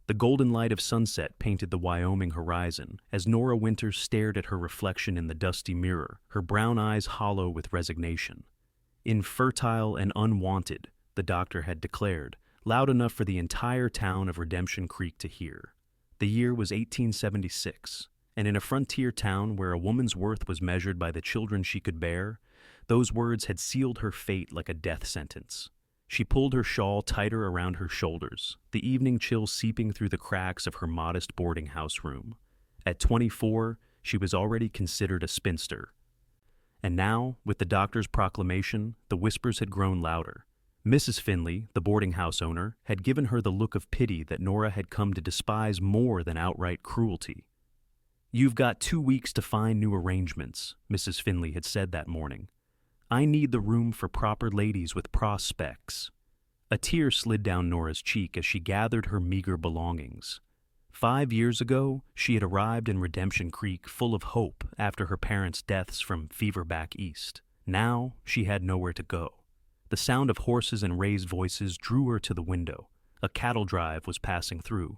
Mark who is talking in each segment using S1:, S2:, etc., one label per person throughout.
S1: The golden light of sunset painted the Wyoming horizon as Nora Winters stared at her reflection in the dusty mirror, her brown eyes hollow with resignation. Infertile and unwanted, the doctor had declared, loud enough for the entire town of Redemption Creek to hear. The year was 1876, and in a frontier town where a woman's worth was measured by the children she could bear, those words had sealed her fate like a death sentence. She pulled her shawl tighter around her shoulders, the evening chill seeping through the cracks of her modest boarding house room. At 24, she was already considered a spinster. And now, with the doctor's proclamation, the whispers had grown louder. Mrs. Finley, the boarding house owner, had given her the look of pity that Nora had come to despise more than outright cruelty. "You've got 2 weeks to find new arrangements," Mrs. Finley had said that morning. "I need the room for proper ladies with prospects." A tear slid down Nora's cheek as she gathered her meager belongings. 5 years ago, she had arrived in Redemption Creek full of hope after her parents' deaths from fever back east. Now, she had nowhere to go. The sound of horses and raised voices drew her to the window. A cattle drive was passing through,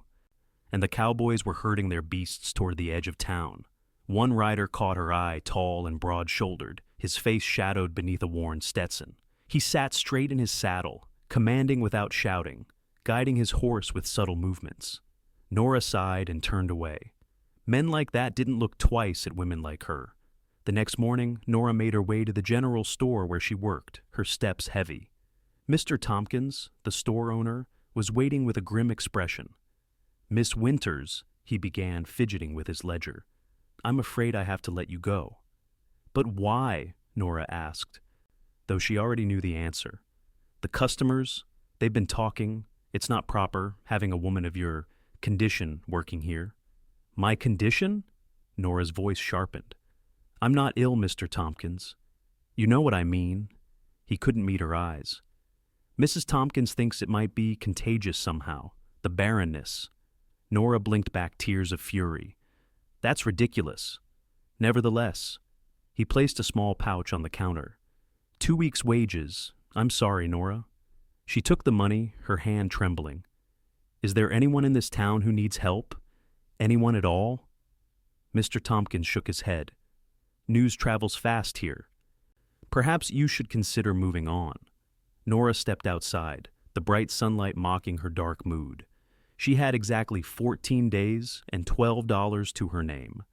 S1: and the cowboys were herding their beasts toward the edge of town. One rider caught her eye, tall and broad-shouldered, his face shadowed beneath a worn Stetson. He sat straight in his saddle, commanding without shouting, guiding his horse with subtle movements. Nora sighed and turned away. Men like that didn't look twice at women like her. The next morning, Nora made her way to the general store where she worked, her steps heavy. Mr. Tompkins, the store owner, was waiting with a grim expression. "Miss Winters," he began, fidgeting with his ledger. "I'm afraid I have to let you go." "But why?" Nora asked, though she already knew the answer. "The customers, they've been talking. It's not proper, having a woman of your condition working here." "My condition?" Nora's voice sharpened. "I'm not ill, Mr. Tompkins. You know what I mean." He couldn't meet her eyes. "Mrs. Tompkins thinks it might be contagious somehow, the barrenness." Nora blinked back tears of fury. "That's ridiculous." Nevertheless, he placed a small pouch on the counter. 2 weeks' wages. I'm sorry, Nora." She took the money, her hand trembling. "Is there anyone in this town who needs help? Anyone at all?" Mr. Tompkins shook his head. "News travels fast here. Perhaps you should consider moving on." Nora stepped outside, the bright sunlight mocking her dark mood. She had exactly 14 days and $12 to her name.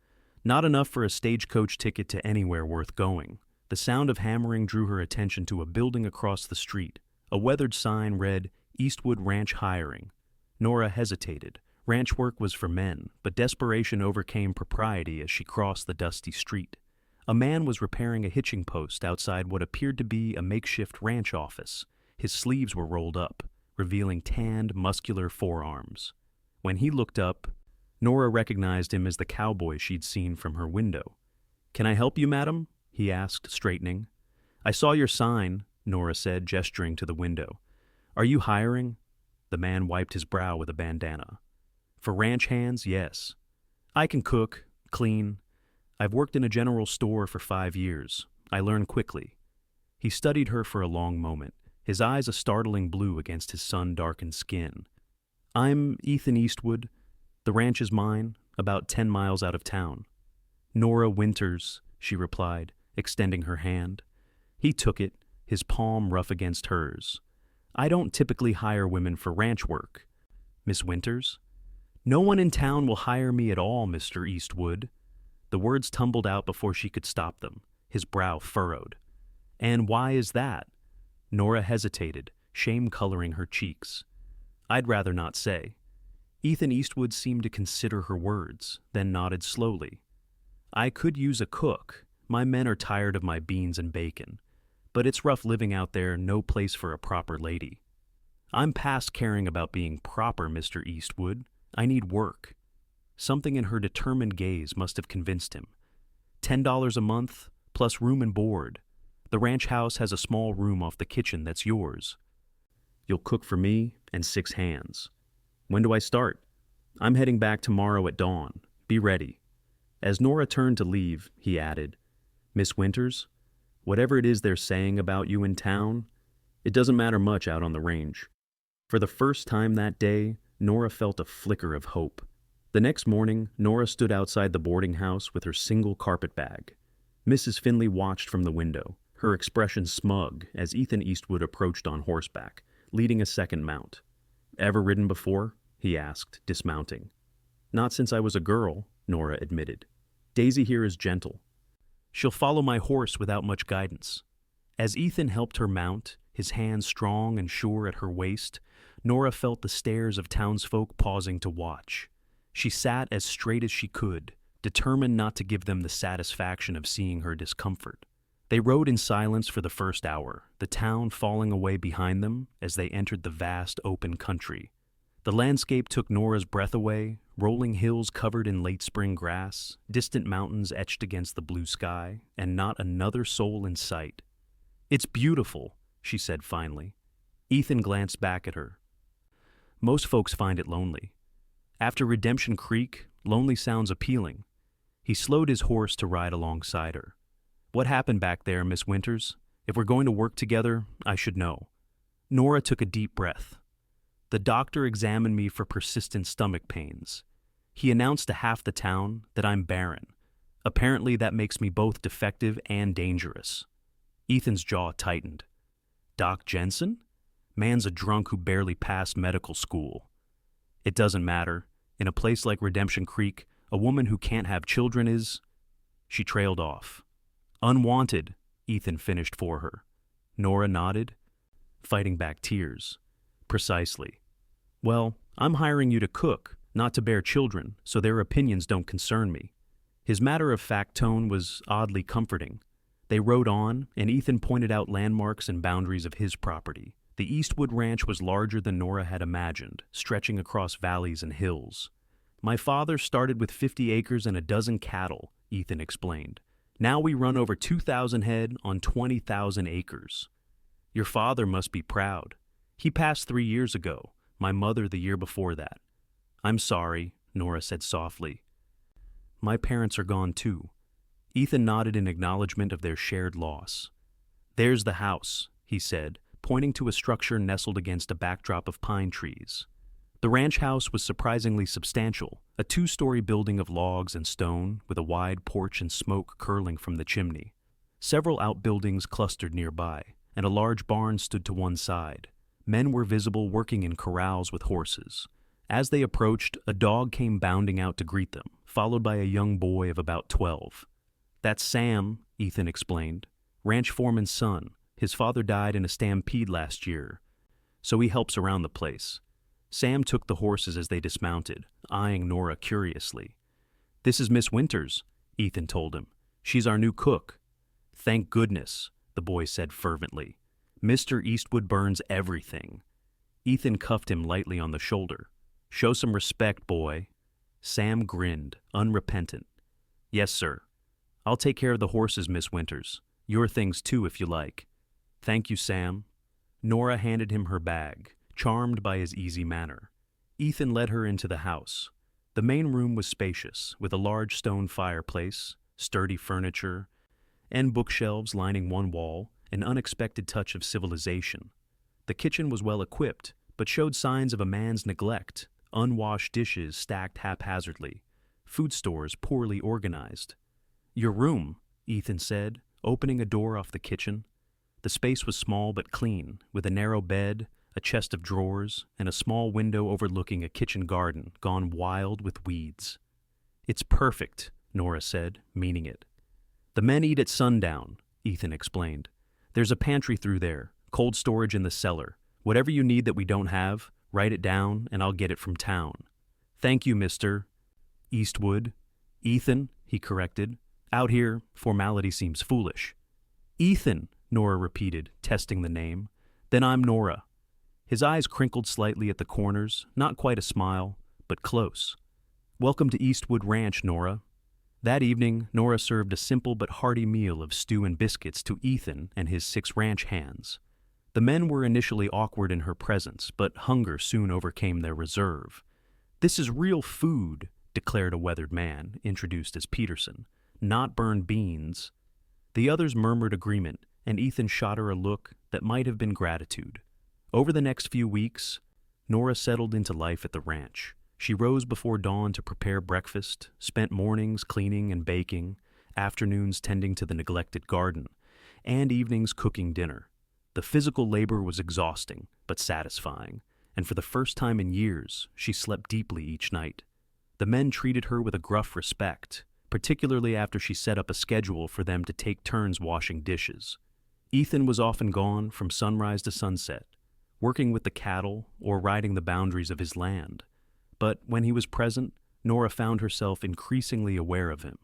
S1: Not enough for a stagecoach ticket to anywhere worth going. The sound of hammering drew her attention to a building across the street. A weathered sign read, "Eastwood Ranch Hiring." Nora hesitated. Ranch work was for men, but desperation overcame propriety as she crossed the dusty street. A man was repairing a hitching post outside what appeared to be a makeshift ranch office. His sleeves were rolled up, revealing tanned, muscular forearms. When he looked up, Nora recognized him as the cowboy she'd seen from her window. "Can I help you, madam?" he asked, straightening. "I saw your sign," Nora said, gesturing to the window. "Are you hiring?" The man wiped his brow with a bandana. "For ranch hands, yes. I can cook, clean. I've worked in a general store for 5 years. I learn quickly." He studied her for a long moment, his eyes a startling blue against his sun-darkened skin. "I'm Ethan Eastwood. The ranch is mine, about 10 miles out of town." "Nora Winters," she replied, extending her hand. He took it, his palm rough against hers. "I don't typically hire women for ranch work." "Miss Winters?" "No one in town will hire me at all, Mr. Eastwood." The words tumbled out before she could stop them, his brow furrowed. "And why is that?" Nora hesitated, shame coloring her cheeks. "I'd rather not say." Ethan Eastwood seemed to consider her words, then nodded slowly. "I could use a cook. My men are tired of my beans and bacon. But it's rough living out there, no place for a proper lady." "I'm past caring about being proper, Mr. Eastwood. I need work." Something in her determined gaze must have convinced him. $10 a month, plus room and board. The ranch house has a small room off the kitchen that's yours. You'll cook for me and 6 hands. When do I start? I'm heading back tomorrow at dawn. Be ready." As Nora turned to leave, he added, "Miss Winters, whatever it is they're saying about you in town, it doesn't matter much out on the range." For the first time that day, Nora felt a flicker of hope. The next morning, Nora stood outside the boarding house with her single carpet bag. Mrs. Finley watched from the window, her expression smug as Ethan Eastwood approached on horseback, leading a second mount. "Ever ridden before?" he asked, dismounting. "Not since I was a girl," Nora admitted. "Daisy here is gentle. She'll follow my horse without much guidance." As Ethan helped her mount, his hands strong and sure at her waist, Nora felt the stares of townsfolk pausing to watch. She sat as straight as she could, determined not to give them the satisfaction of seeing her discomfort. They rode in silence for the first hour, the town falling away behind them as they entered the vast open country. The landscape took Nora's breath away, rolling hills covered in late spring grass, distant mountains etched against the blue sky, and not another soul in sight. "It's beautiful," she said finally. Ethan glanced back at her. "Most folks find it lonely. After Redemption Creek, lonely sounds appealing." He slowed his horse to ride alongside her. "What happened back there, Miss Winters? If we're going to work together, I should know." Nora took a deep breath. "The doctor examined me for persistent stomach pains. He announced to half the town that I'm barren. Apparently that makes me both defective and dangerous." Ethan's jaw tightened. "Doc Jensen? Man's a drunk who barely passed medical school." "It doesn't matter. In a place like Redemption Creek, a woman who can't have children is—" She trailed off. "Unwanted," Ethan finished for her. Nora nodded, fighting back tears. "Precisely. Well, I'm hiring you to cook, not to bear children, so their opinions don't concern me." His matter-of-fact tone was oddly comforting. They rode on, and Ethan pointed out landmarks and boundaries of his property. The Eastwood Ranch was larger than Nora had imagined, stretching across valleys and hills. "My father started with 50 acres and a dozen cattle," Ethan explained. "Now we run over 2,000 head on 20,000 acres. Your father must be proud. He passed 3 years ago, my mother the year before that." "I'm sorry," Nora said softly. "My parents are gone too." Ethan nodded in acknowledgement of their shared loss. "There's the house," he said, pointing to a structure nestled against a backdrop of pine trees. The ranch house was surprisingly substantial, a 2-story building of logs and stone with a wide porch and smoke curling from the chimney. Several outbuildings clustered nearby, and a large barn stood to one side. Men were visible working in corrals with horses. As they approached, a dog came bounding out to greet them, followed by a young boy of about 12. "That's Sam," Ethan explained. "Ranch foreman's son. His father died in a stampede last year, so he helps around the place." Sam took the horses as they dismounted, eyeing Nora curiously. "This is Miss Winters," Ethan told him. "She's our new cook." "Thank goodness," the boy said fervently. "Mr. Eastwood burns everything." Ethan cuffed him lightly on the shoulder. "Show some respect, boy." Sam grinned, unrepentant. "Yes, sir. I'll take care of the horses, Miss Winters. Your things too, if you like." "Thank you, Sam." Nora handed him her bag, charmed by his easy manner. Ethan led her into the house. The main room was spacious, with a large stone fireplace, sturdy furniture, and bookshelves lining one wall, an unexpected touch of civilization. The kitchen was well equipped, but showed signs of a man's neglect, unwashed dishes stacked haphazardly, food stores poorly organized. "Your room," Ethan said, opening a door off the kitchen. The space was small but clean, with a narrow bed, a chest of drawers, and a small window overlooking a kitchen garden gone wild with weeds. "It's perfect," Nora said, meaning it. "The men eat at sundown," Ethan explained. "There's a pantry through there, cold storage in the cellar. Whatever you need that we don't have, write it down and I'll get it from town." "Thank you, Mr. Eastwood." "Ethan," he corrected. "Out here, formality seems foolish." "Ethan," Nora repeated, testing the name. "Then I'm Nora." His eyes crinkled slightly at the corners, not quite a smile, but close. "Welcome to Eastwood Ranch, Nora." That evening, Nora served a simple but hearty meal of stew and biscuits to Ethan and his 6 ranch hands. The men were initially awkward in her presence, but hunger soon overcame their reserve. "This is real food," declared a weathered man, introduced as Peterson. "Not burned beans." The others murmured agreement, and Ethan shot her a look that might have been gratitude. Over the next few weeks, Nora settled into life at the ranch. She rose before dawn to prepare breakfast, spent mornings cleaning and baking, afternoons tending to the neglected garden, and evenings cooking dinner. The physical labor was exhausting, but satisfying, and for the first time in years, she slept deeply each night. The men treated her with a gruff respect, particularly after she set up a schedule for them to take turns washing dishes. Ethan was often gone from sunrise to sunset, working with the cattle or riding the boundaries of his land. But when he was present, Nora found herself increasingly aware of him.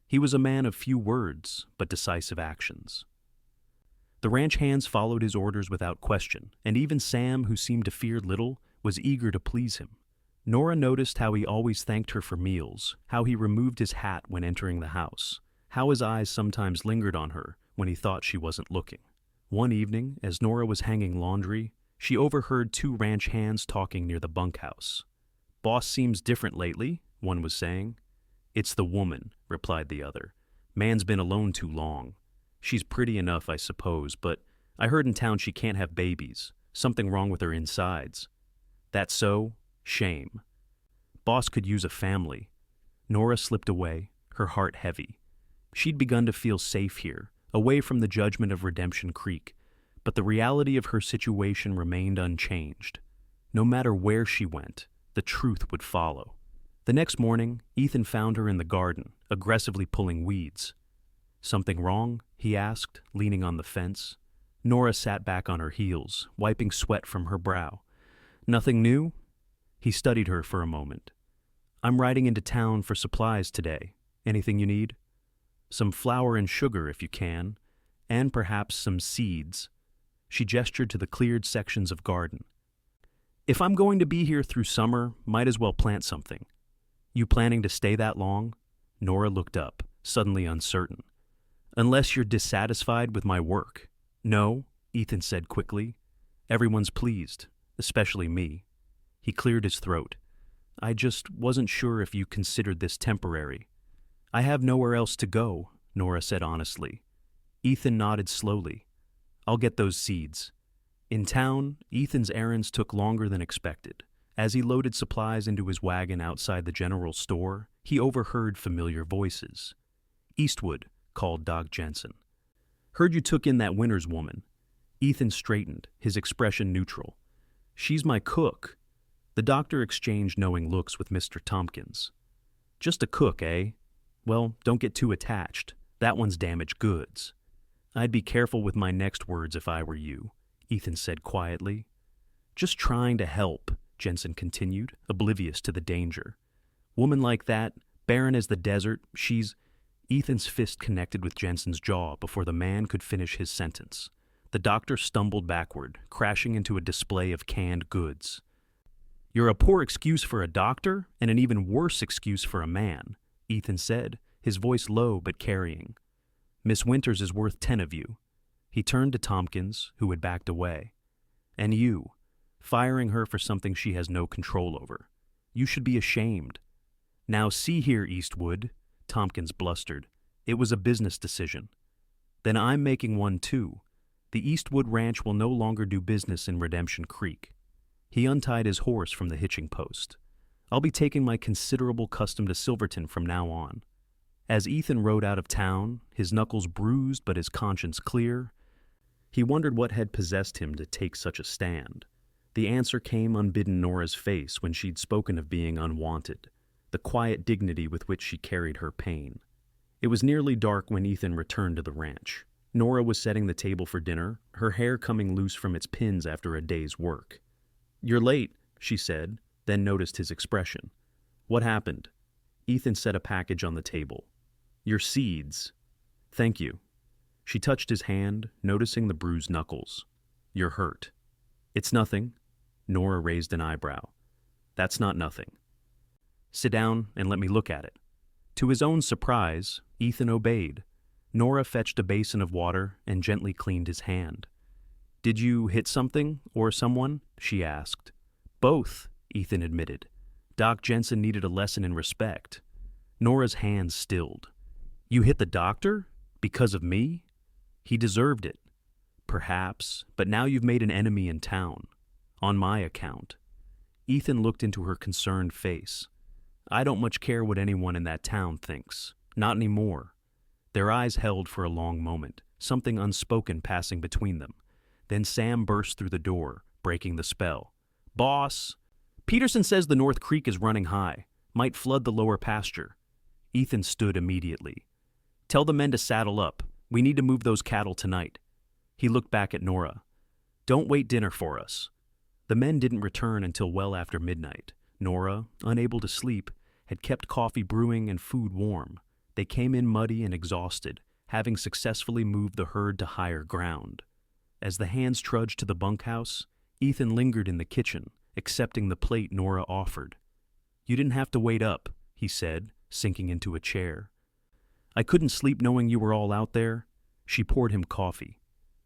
S1: He was a man of few words, but decisive actions. The ranch hands followed his orders without question, and even Sam, who seemed to fear little, was eager to please him. Nora noticed how he always thanked her for meals, how he removed his hat when entering the house, how his eyes sometimes lingered on her when he thought she wasn't looking. One evening, as Nora was hanging laundry, she overheard two ranch hands talking near the bunkhouse. "Boss seems different lately," one was saying. "It's the woman," replied the other. "Man's been alone too long. She's pretty enough, I suppose, but I heard in town she can't have babies. Something wrong with her insides." "That's so? Shame. Boss could use a family." Nora slipped away, her heart heavy. She'd begun to feel safe here, away from the judgment of Redemption Creek, but the reality of her situation remained unchanged. No matter where she went, the truth would follow. The next morning, Ethan found her in the garden, aggressively pulling weeds. "Something wrong?" he asked, leaning on the fence. Nora sat back on her heels, wiping sweat from her brow. "Nothing new?" He studied her for a moment. "I'm riding into town for supplies today. Anything you need?" "Some flour and sugar, if you can, and perhaps some seeds." She gestured to the cleared sections of garden. "If I'm going to be here through summer, might as well plant something." "You planning to stay that long?" Nora looked up, suddenly uncertain. "Unless you're dissatisfied with my work." "No," Ethan said quickly. "Everyone's pleased, especially me." He cleared his throat. "I just wasn't sure if you considered this temporary." "I have nowhere else to go," Nora said honestly. Ethan nodded slowly. "I'll get those seeds." In town, Ethan's errands took longer than expected. As he loaded supplies into his wagon outside the general store, he overheard familiar voices. "Eastwood," called Doc Jensen. "Heard you took in that Winters woman." Ethan straightened, his expression neutral. "She's my cook." The doctor exchanged knowing looks with Mr. Tompkins. "Just a cook, eh? Well, don't get too attached. That one's damaged goods." "I'd be careful with my next words if I were you," Ethan said quietly. "Just trying to help," Jensen continued, oblivious to the danger. "Woman like that, barren as the desert, she's—" Ethan's fist connected with Jensen's jaw before the man could finish his sentence. The doctor stumbled backward, crashing into a display of canned goods. "You're a poor excuse for a doctor, and an even worse excuse for a man," Ethan said, his voice low but carrying. "Miss Winters is worth 10 of you." He turned to Tompkins, who had backed away. "And you, firing her for something she has no control over. You should be ashamed." "Now see here, Eastwood," Tompkins blustered. "It was a business decision." "Then I'm making one too. The Eastwood Ranch will no longer do business in Redemption Creek." He untied his horse from the hitching post. "I'll be taking my considerable custom to Silverton from now on." As Ethan rode out of town, his knuckles bruised but his conscience clear, he wondered what had possessed him to take such a stand. The answer came unbidden Nora's face when she'd spoken of being unwanted, the quiet dignity with which she carried her pain. It was nearly dark when Ethan returned to the ranch. Nora was setting the table for dinner, her hair coming loose from its pins after a day's work. "You're late," she said, then noticed his expression. "What happened?" Ethan set a package on the table. "Your seeds." "Thank you." She touched his hand, noticing the bruised knuckles. "You're hurt." "It's nothing." Nora raised an eyebrow. "That's not nothing." "Sit down and let me look at it." To his own surprise, Ethan obeyed. Nora fetched a basin of water and gently cleaned his hand. "Did you hit something or someone?" she asked. "Both," Ethan admitted. Doc Jensen needed a lesson in respect. Nora's hands stilled. "You hit the doctor? Because of me?" "He deserved it." "Perhaps, but now you've made an enemy in town. On my account." Ethan looked into her concerned face. I don't much care what anyone in that town thinks. Not anymore. Their eyes held for a long moment, something unspoken passing between them. Then Sam burst through the door, breaking the spell. Boss! Peterson says the North Creek is running high. Might flood the lower pasture. Ethan stood immediately. Tell the men to saddle up. We need to move those cattle tonight. He looked back at Nora. Don't wait dinner for us. The men didn't return until well after midnight. Nora, unable to sleep, had kept coffee brewing and food warm. They came in muddy and exhausted, having successfully moved the herd to higher ground. As the hands trudged to the bunkhouse, Ethan lingered in the kitchen, accepting the plate Nora offered. You didn't have to wait up, he said, sinking into a chair. I couldn't sleep knowing you were all out there. She poured him coffee.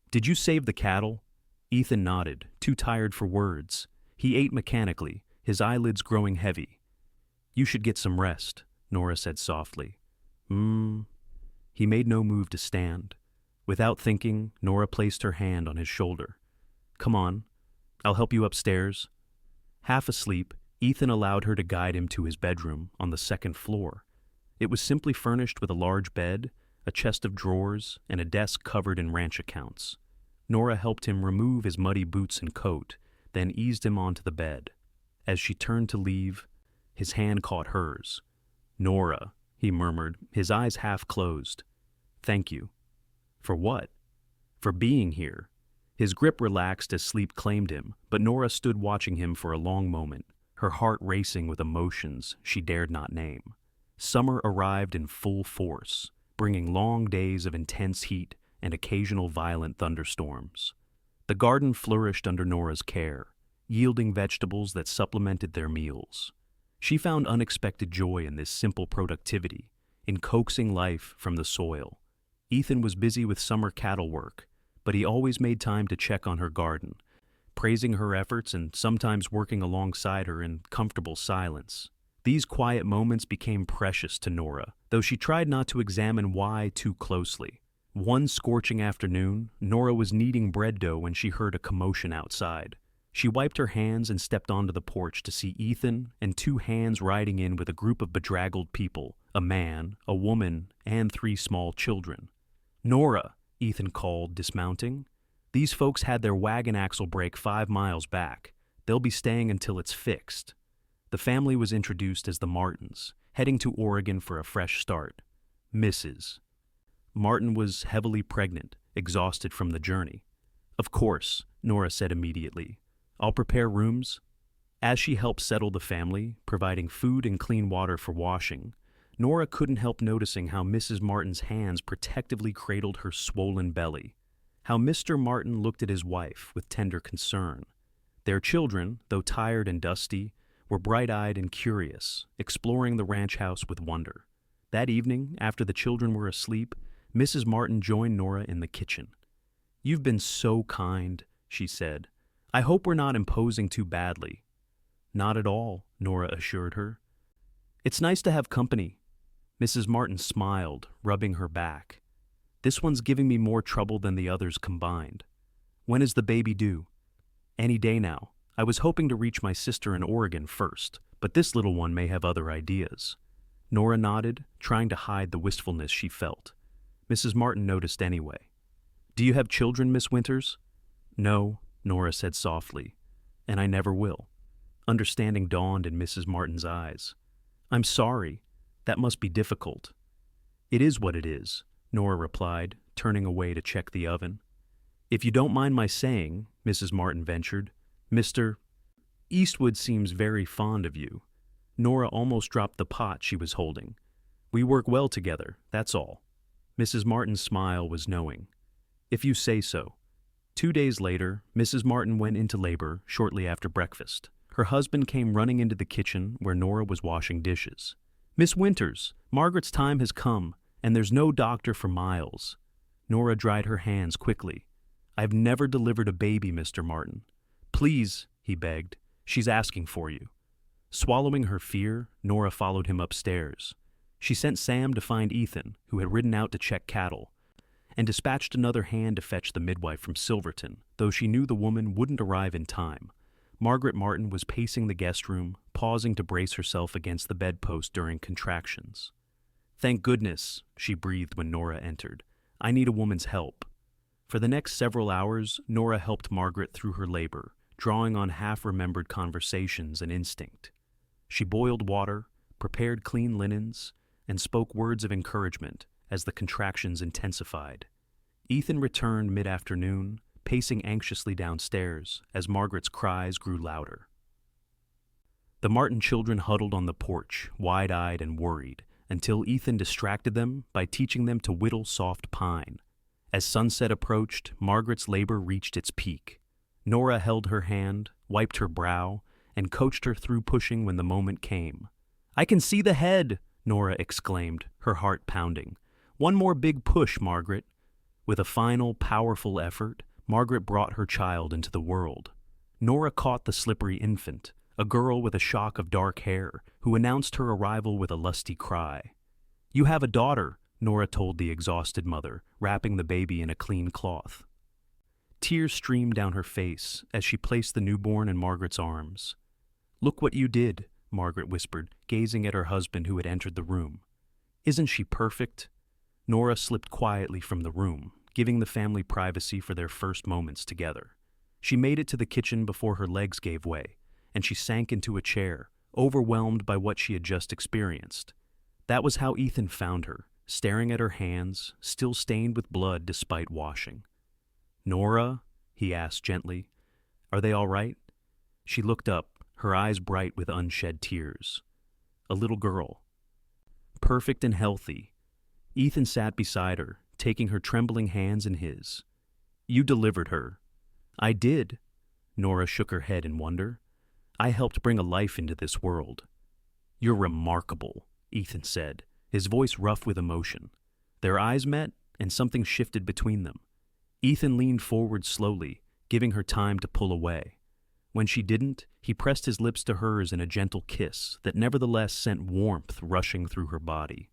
S1: Did you save the cattle? Ethan nodded, too tired for words. He ate mechanically, his eyelids growing heavy. You should get some rest, Nora said softly. He made no move to stand. Without thinking, Nora placed her hand on his shoulder. Come on, I'll help you upstairs. Half asleep, Ethan allowed her to guide him to his bedroom on the second floor. It was simply furnished with a large bed, a chest of drawers, and a desk covered in ranch accounts. Nora helped him remove his muddy boots and coat, then eased him onto the bed. As she turned to leave, his hand caught hers. Nora, he murmured, his eyes half closed. Thank you. For what? For being here. His grip relaxed as sleep claimed him, but Nora stood watching him for a long moment, her heart racing with emotions she dared not name. Summer arrived in full force, bringing long days of intense heat and occasional violent thunderstorms. The garden flourished under Nora's care, yielding vegetables that supplemented their meals. She found unexpected joy in this simple productivity, in coaxing life from the soil. Ethan was busy with summer cattle work, but he always made time to check on her garden, praising her efforts and sometimes working alongside her in comfortable silence. These quiet moments became precious to Nora, though she tried not to examine why too closely. One scorching afternoon, Nora was kneading bread dough when she heard a commotion outside. She wiped her hands and stepped onto the porch to see Ethan and two hands riding in with a group of bedraggled people, a man, a woman, and 3 small children. Nora, Ethan called, dismounting. These folks had their wagon axle break 5 miles back. They'll be staying until it's fixed. The family was introduced as the Martins, heading to Oregon for a fresh start. Mrs. Martin was heavily pregnant, exhausted from the journey. Of course, Nora said immediately. I'll prepare rooms. As she helped settle the family, providing food and clean water for washing, Nora couldn't help noticing how Mrs. Martin's hands protectively cradled her swollen belly, how Mr. Martin looked at his wife with tender concern. Their children, though tired and dusty, were bright-eyed and curious, exploring the ranch house with wonder. That evening, after the children were asleep, Mrs. Martin joined Nora in the kitchen. You've been so kind, she said. I hope we're not imposing too badly. Not at all, Nora assured her. It's nice to have company. Mrs. Martin smiled, rubbing her back. This one's giving me more trouble than the others combined. When is the baby due? Any day now. I was hoping to reach my sister in Oregon first, but this little one may have other ideas. Nora nodded, trying to hide the wistfulness she felt. Mrs. Martin noticed anyway. Do you have children, Miss Winters? No, Nora said softly, and I never will. Understanding dawned in Mrs. Martin's eyes. I'm sorry. That must be difficult. It is what it is, Nora replied, turning away to check the oven. If you don't mind my saying, Mrs. Martin ventured, Mr. Eastwood seems very fond of you. Nora almost dropped the pot she was holding. We work well together, that's all. Mrs. Martin's smile was knowing. If you say so. 2 days later, Mrs. Martin went into labor shortly after breakfast. Her husband came running into the kitchen where Nora was washing dishes. Miss Winters, Margaret's time has come, and there's no doctor for miles. Nora dried her hands quickly. I've never delivered a baby, Mr. Martin. Please, he begged. She's asking for you. Swallowing her fear, Nora followed him upstairs. She sent Sam to find Ethan, who had ridden out to check cattle, and dispatched another hand to fetch the midwife from Silverton, though she knew the woman wouldn't arrive in time. Margaret Martin was pacing the guest room, pausing to brace herself against the bedpost during contractions. "Thank goodness," she breathed when Nora entered. "I need a woman's help." For the next several hours, Nora helped Margaret through her labor, drawing on half-remembered conversations and instinct. She boiled water, prepared clean linens, and spoke words of encouragement as the contractions intensified. Ethan returned mid-afternoon, pacing anxiously downstairs as Margaret's cries grew louder. The Martin children huddled on the porch, wide-eyed and worried, until Ethan distracted them by teaching them to whittle soft pine. As sunset approached, Margaret's labor reached its peak. Nora held her hand, wiped her brow, and coached her through pushing when the moment came. "I can see the head!" Nora exclaimed, her heart pounding. "One more big push, Margaret." With a final, powerful effort, Margaret brought her child into the world. Nora caught the slippery infant, a girl with a shock of dark hair, who announced her arrival with a lusty cry. "You have a daughter," Nora told the exhausted mother, wrapping the baby in a clean cloth. Tears streamed down her face as she placed the newborn in Margaret's arms. "Look what you did," Margaret whispered, gazing at her husband who had entered the room. "Isn't she perfect?" Nora slipped quietly from the room, giving the family privacy for their first moments together. She made it to the kitchen before her legs gave way, and she sank into a chair, overwhelmed by what she had just experienced. That was how Ethan found her, staring at her hands, still stained with blood despite washing. "Nora?" he asked gently. "Are they all right?" She looked up, her eyes bright with unshed tears. A little girl. Perfect and healthy. Ethan sat beside her, taking her trembling hands in his. "You delivered her." "I did." Nora shook her head in wonder. "I helped bring a life into this world." "You're remarkable," Ethan said, his voice rough with emotion. Their eyes met, and something shifted between them. Ethan leaned forward slowly, giving her time to pull away. When she didn't, he pressed his lips to hers in a gentle kiss that nevertheless sent warmth rushing through her body.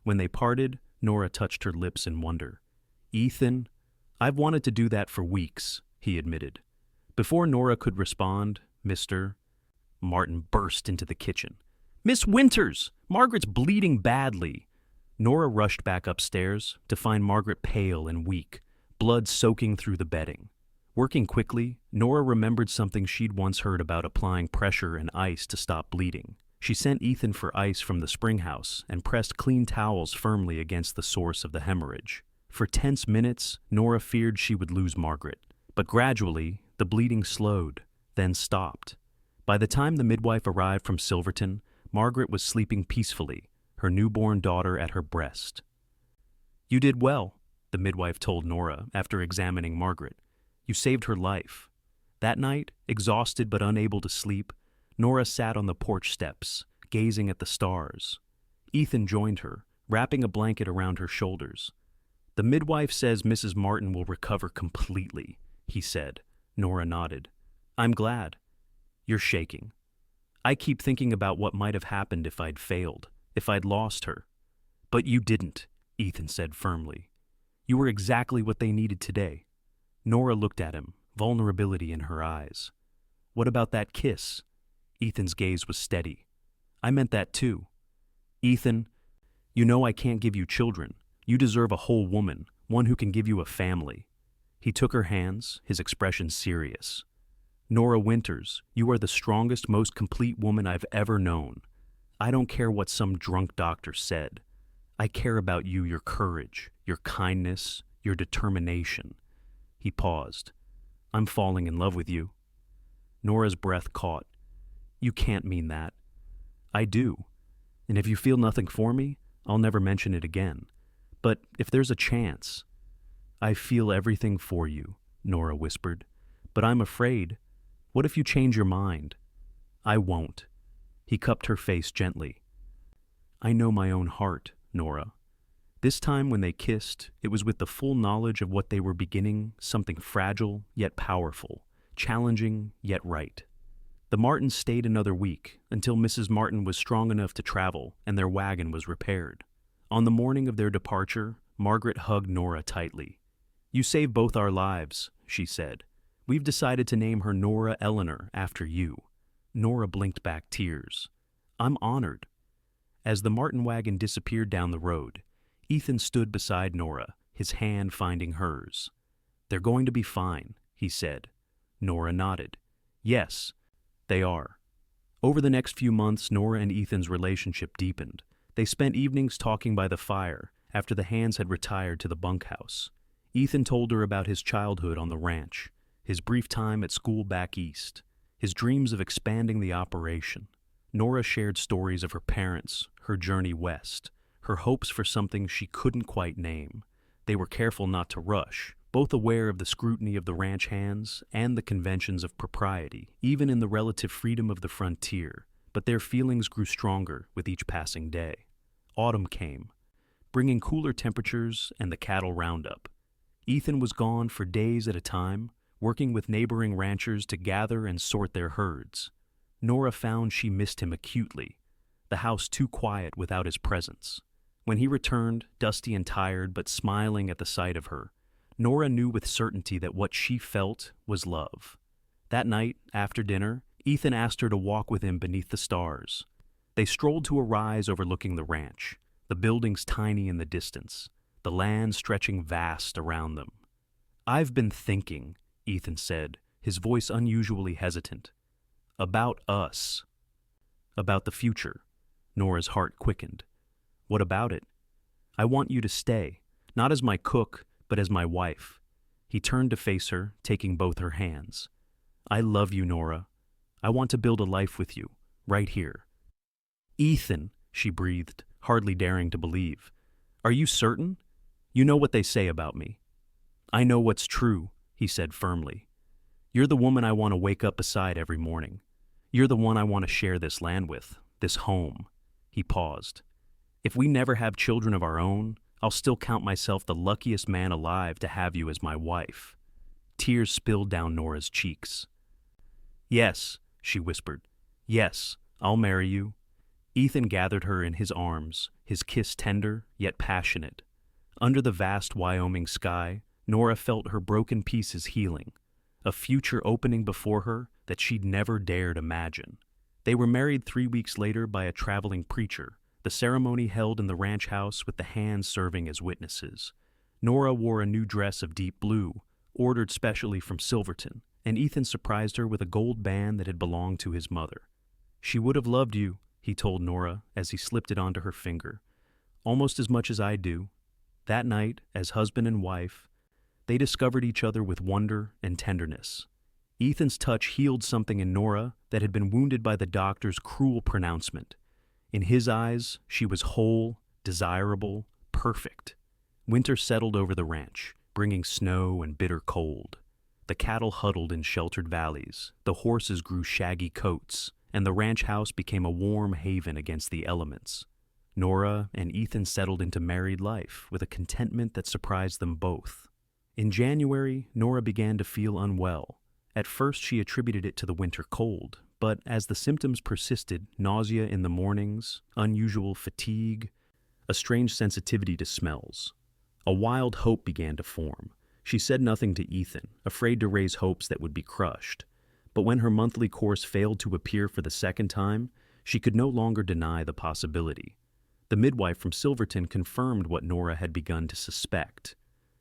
S1: When they parted, Nora touched her lips in wonder. "Ethan, I've wanted to do that for weeks," he admitted. Before Nora could respond, Mr. Martin burst into the kitchen. "Miss Winters! Margaret's bleeding badly!" Nora rushed back upstairs to find Margaret pale and weak, blood soaking through the bedding. Working quickly, Nora remembered something she'd once heard about applying pressure and ice to stop bleeding. She sent Ethan for ice from the spring house and pressed clean towels firmly against the source of the hemorrhage. For tense minutes, Nora feared she would lose Margaret, but gradually, the bleeding slowed, then stopped. By the time the midwife arrived from Silverton, Margaret was sleeping peacefully, her newborn daughter at her breast. "You did well," the midwife told Nora after examining Margaret. "You saved her life." That night, exhausted but unable to sleep, Nora sat on the porch steps, gazing at the stars. Ethan joined her, wrapping a blanket around her shoulders. "The midwife says Mrs. Martin will recover completely," he said. Nora nodded. "I'm glad." "You're shaking." "I keep thinking about what might have happened if I'd failed, if I'd lost her." "But you didn't," Ethan said firmly. "You were exactly what they needed today." Nora looked at him, vulnerability in her eyes. "What about that kiss?" Ethan's gaze was steady. "I meant that too." "Ethan, you know I can't give you children. You deserve a whole woman, one who can give you a family." He took her hands, his expression serious. "Nora Winters, you are the strongest, most complete woman I've ever known. I don't care what some drunk doctor said. I care about you, your courage, your kindness, your determination." He paused. "I'm falling in love with you." Nora's breath caught. "You can't mean that." "I do. And if you feel nothing for me, I'll never mention it again. But if there's a chance—" "I feel everything for you," Nora whispered. "But I'm afraid. What if you change your mind?" "I won't." He cupped her face gently. "I know my own heart, Nora." This time when they kissed, it was with the full knowledge of what they were beginning, something fragile yet powerful, challenging yet right. The Martins stayed another week, until Mrs. Martin was strong enough to travel and their wagon was repaired. On the morning of their departure, Margaret hugged Nora tightly. "You saved both our lives," she said. We've decided to name her Nora Eleanor after you." Nora blinked back tears. "I'm honored." As the Martin wagon disappeared down the road, Ethan stood beside Nora, his hand finding hers. "They're going to be fine," he said. Nora nodded. "Yes, they are." Over the next few months, Nora and Ethan's relationship deepened. They spent evenings talking by the fire after the hands had retired to the bunkhouse. Ethan told her about his childhood on the ranch, his brief time at school back east, his dreams of expanding the operation. Nora shared stories of her parents, her journey west, her hopes for something she couldn't quite name. They were careful not to rush, both aware of the scrutiny of the ranch hands and the conventions of propriety, even in the relative freedom of the frontier, but their feelings grew stronger with each passing day. Autumn came, bringing cooler temperatures and the cattle roundup. Ethan was gone for days at a time, working with neighboring ranchers to gather and sort their herds. Nora found she missed him acutely, the house too quiet without his presence. When he returned, dusty and tired but smiling at the sight of her, Nora knew with certainty that what she felt was love. That night, after dinner, Ethan asked her to walk with him beneath the stars. They strolled to a rise overlooking the ranch, the buildings tiny in the distance, the land stretching vast around them. "I've been thinking," Ethan said, his voice unusually hesitant. "About us." "About the future." Nora's heart quickened. "What about it?" "I want you to stay, not as my cook, but as my wife." He turned to face her, taking both her hands. "I love you, Nora. I want to build a life with you, right here." "Ethan," she breathed, hardly daring to believe. "Are you certain? You know what they say about me." "I know what's true," he said firmly. "You're the woman I want to wake up beside every morning. You're the one I want to share this land with, this home." He paused. "If we never have children of our own, I'll still count myself the luckiest man alive to have you as my wife." Tears spilled down Nora's cheeks. "Yes," she whispered. "Yes, I'll marry you." Ethan gathered her in his arms, his kiss tender yet passionate. Under the vast Wyoming sky, Nora felt her broken pieces healing, a future opening before her that she'd never dared imagine. They were married 3 weeks later by a traveling preacher, the ceremony held in the ranch house with the hands serving as witnesses. Nora wore a new dress of deep blue, ordered specially from Silverton, and Ethan surprised her with a gold band that had belonged to his mother. "She would have loved you," he told Nora as he slipped it onto her finger, "almost as much as I do." That night, as husband and wife, they discovered each other with wonder and tenderness. Ethan's touch healed something in Nora that had been wounded by the doctor's cruel pronouncement. In his eyes, she was whole, desirable, perfect. Winter settled over the ranch, bringing snow and bitter cold. The cattle huddled in sheltered valleys, the horses grew shaggy coats, and the ranch house became a warm haven against the elements. Nora and Ethan settled into married life with a contentment that surprised them both. In January, Nora began to feel unwell. At first, she attributed it to the winter cold, but as the symptoms persisted, nausea in the mornings, unusual fatigue, a strange sensitivity to smells, a wild hope began to form. She said nothing to Ethan, afraid to raise hopes that would be crushed. But when her monthly course failed to appear for the second time, she could no longer deny the possibility. The midwife from Silverton confirmed what Nora had begun to suspect.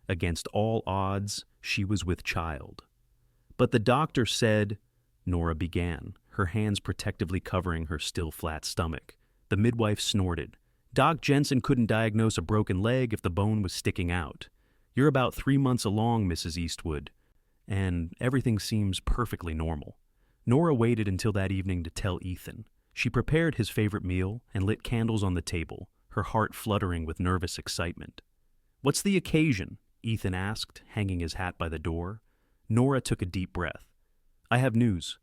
S1: Against all odds, she was with child. "But the doctor said," Nora began, her hands protectively covering her still flat stomach. The midwife snorted. "Doc Jensen couldn't diagnose a broken leg if the bone was sticking out. You're about 3 months along, Mrs. Eastwood, and everything seems perfectly normal." Nora waited until that evening to tell Ethan. She prepared his favorite meal and lit candles on the table, her heart fluttering with nervous excitement. "What's the occasion?" Ethan asked, hanging his hat by the door. Nora took a deep breath. "I have news.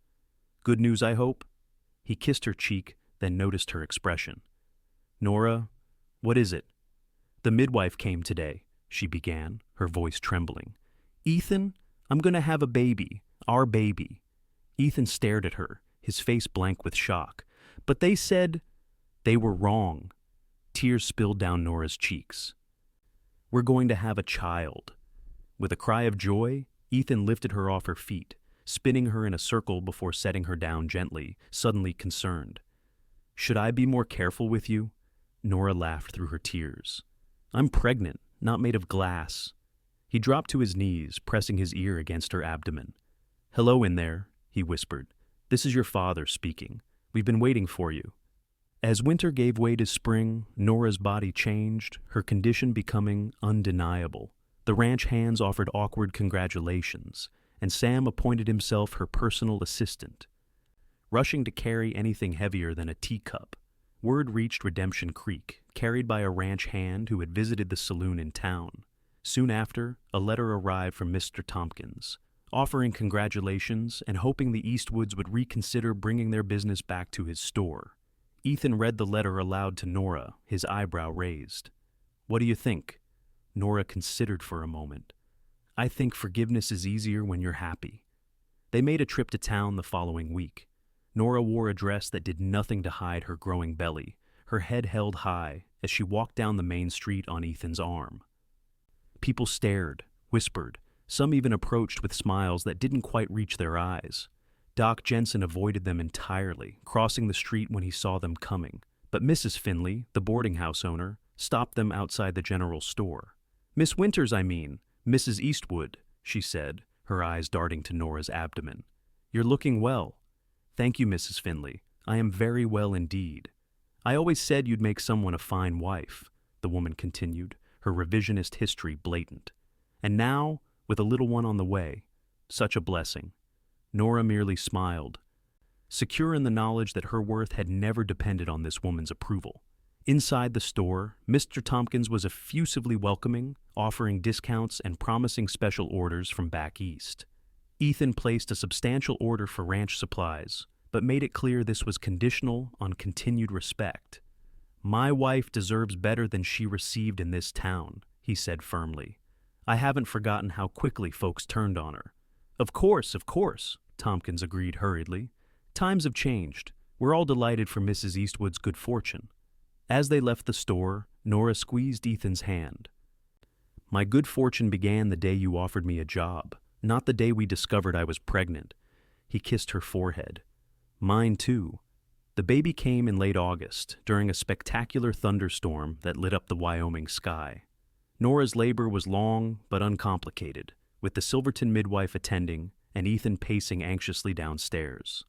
S1: Good news, I hope?" He kissed her cheek, then noticed her expression. "Nora, what is it?" "The midwife came today," she began, her voice trembling. "Ethan, I'm going to have a baby, our baby." Ethan stared at her, his face blank with shock. "But they said—" "They were wrong." Tears spilled down Nora's cheeks. "We're going to have a child." With a cry of joy, Ethan lifted her off her feet, spinning her in a circle before setting her down gently, suddenly concerned. "Should I be more careful with you?" Nora laughed through her tears. "I'm pregnant, not made of glass." He dropped to his knees, pressing his ear against her abdomen. "Hello in there," he whispered. "This is your father speaking. We've been waiting for you." As winter gave way to spring, Nora's body changed, her condition becoming undeniable. The ranch hands offered awkward congratulations, and Sam appointed himself her personal assistant. Rushing to carry anything heavier than a teacup, word reached Redemption Creek, carried by a ranch hand who had visited the saloon in town. Soon after, a letter arrived from Mr. Tompkins, offering congratulations and hoping the Eastwoods would reconsider bringing their business back to his store. Ethan read the letter aloud to Nora, his eyebrow raised. "What do you think?" Nora considered for a moment. "I think forgiveness is easier when you're happy." They made a trip to town the following week. Nora wore a dress that did nothing to hide her growing belly, her head held high as she walked down the main street on Ethan's arm. People stared, whispered, some even approached with smiles that didn't quite reach their eyes. Doc Jensen avoided them entirely, crossing the street when he saw them coming. But Mrs. Finley, the boarding house owner, stopped them outside the general store. "Miss Winters, I mean, Mrs. Eastwood," she said, her eyes darting to Nora's abdomen. "You're looking well." "Thank you, Mrs. Finley. I am very well indeed." "I always said you'd make someone a fine wife," the woman continued, her revisionist history blatant. "And now, with a little one on the way, such a blessing." Nora merely smiled, secure in the knowledge that her worth had never depended on this woman's approval. Inside the store, Mr. Tompkins was effusively welcoming, offering discounts and promising special orders from back east. Ethan placed a substantial order for ranch supplies, but made it clear this was conditional on continued respect. "My wife deserves better than she received in this town," he said firmly. "I haven't forgotten how quickly folks turned on her." Of course," Tompkins agreed hurriedly. "Times have changed. We're all delighted for Mrs. Eastwood's good fortune." As they left the store, Nora squeezed Ethan's hand. "My good fortune began the day you offered me a job, not the day we discovered I was pregnant." He kissed her forehead. "Mine too." The baby came in late August, during a spectacular thunderstorm that lit up the Wyoming sky. Nora's labor was long but uncomplicated, with the Silverton midwife attending and Ethan pacing anxiously downstairs.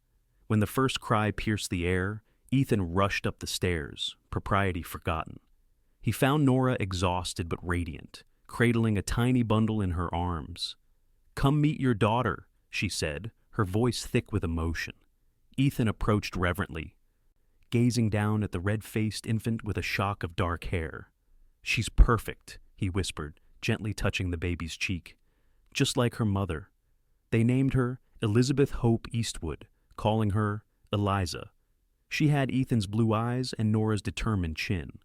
S1: When the first cry pierced the air, Ethan rushed up the stairs, propriety forgotten. He found Nora exhausted but radiant, cradling a tiny bundle in her arms. "Come meet your daughter," she said, her voice thick with emotion. Ethan approached reverently, gazing down at the red-faced infant with a shock of dark hair. "She's perfect," he whispered, gently touching the baby's cheek. "Just like her mother." They named her Elizabeth Hope Eastwood, calling her Eliza. She had Ethan's blue eyes and Nora's determined chin,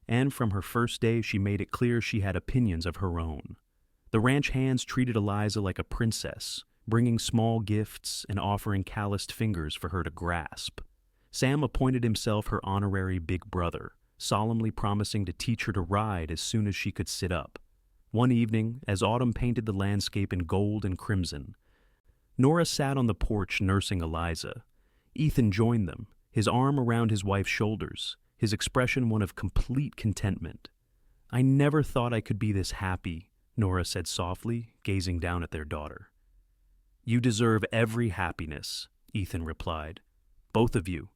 S1: and from her first day she made it clear she had opinions of her own. The ranch hands treated Eliza like a princess, bringing small gifts and offering calloused fingers for her to grasp. Sam appointed himself her honorary big brother, solemnly promising to teach her to ride as soon as she could sit up. One evening, as autumn painted the landscape in gold and crimson, Nora sat on the porch nursing Eliza. Ethan joined them, his arm around his wife's shoulders, his expression one of complete contentment. "I never thought I could be this happy," Nora said softly, gazing down at their daughter. "You deserve every happiness," Ethan replied. "Both of you.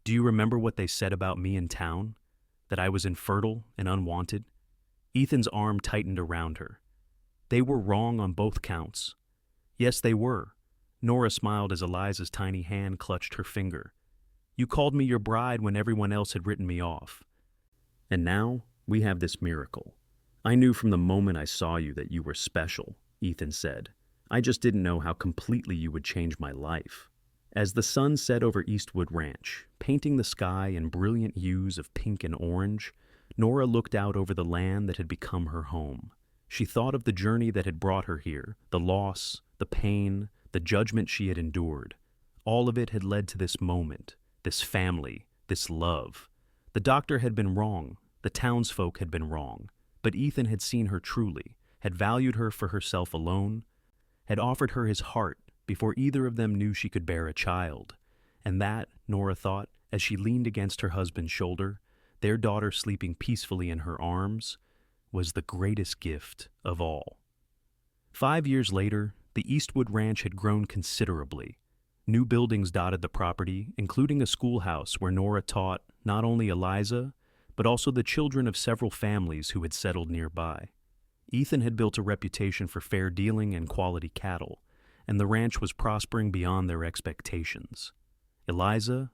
S1: Do you remember what they said about me in town? That I was infertile and unwanted?" Ethan's arm tightened around her. "They were wrong on both counts." "Yes, they were." Nora smiled as Eliza's tiny hand clutched her finger. "You called me your bride when everyone else had written me off. And now we have this miracle. I knew from the moment I saw you that you were special," Ethan said. "I just didn't know how completely you would change my life." As the sun set over Eastwood Ranch, painting the sky in brilliant hues of pink and orange, Nora looked out over the land that had become her home. She thought of the journey that had brought her here, the loss, the pain, the judgment she had endured. All of it had led to this moment, this family, this love. The doctor had been wrong, the townsfolk had been wrong, but Ethan had seen her truly, had valued her for herself alone, had offered her his heart before either of them knew she could bear a child. And that, Nora thought, as she leaned against her husband's shoulder, their daughter sleeping peacefully in her arms, was the greatest gift of all. 5 years later, the Eastwood Ranch had grown considerably. New buildings dotted the property, including a schoolhouse where Nora taught not only Eliza, but also the children of several families who had settled nearby. Ethan had built a reputation for fair dealing and quality cattle, and the ranch was prospering beyond their expectations. Eliza,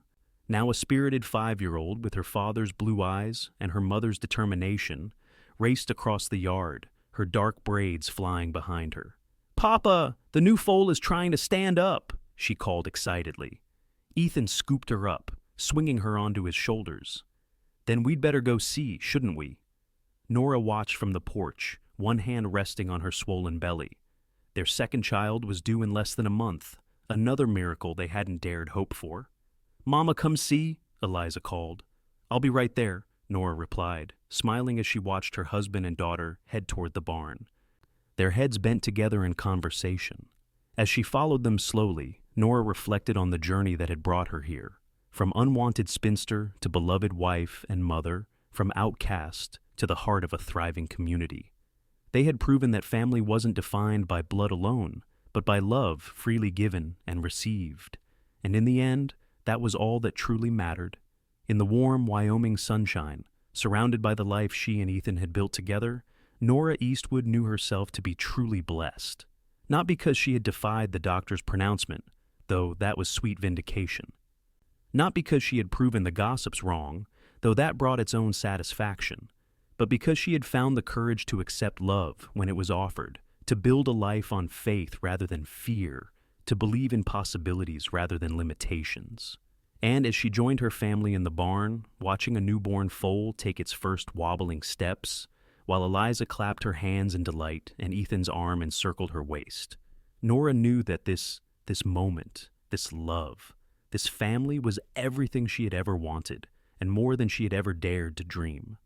S1: now a spirited 5-year-old with her father's blue eyes and her mother's determination, raced across the yard, her dark braids flying behind her. "Papa, the new foal is trying to stand up," she called excitedly. Ethan scooped her up, swinging her onto his shoulders. "Then we'd better go see, shouldn't we?" Nora watched from the porch, one hand resting on her swollen belly. Their second child was due in less than a month, another miracle they hadn't dared hope for. "Mama, come see," Eliza called. "I'll be right there," Nora replied, smiling as she watched her husband and daughter head toward the barn. Their heads bent together in conversation. As she followed them slowly, Nora reflected on the journey that had brought her here. From unwanted spinster to beloved wife and mother, from outcast to the heart of a thriving community. They had proven that family wasn't defined by blood alone, but by love freely given and received. And in the end, that was all that truly mattered. In the warm Wyoming sunshine, surrounded by the life she and Ethan had built together, Nora Eastwood knew herself to be truly blessed. Not because she had defied the doctor's pronouncement, though that was sweet vindication. Not because she had proven the gossips wrong, though that brought its own satisfaction, but because she had found the courage to accept love when it was offered, to build a life on faith rather than fear, to believe in possibilities rather than limitations. And as she joined her family in the barn, watching a newborn foal take its first wobbling steps, while Eliza clapped her hands in delight and Ethan's arm encircled her waist, Nora knew that this moment, this love, this family was everything she had ever wanted, and more than she had ever dared to dream.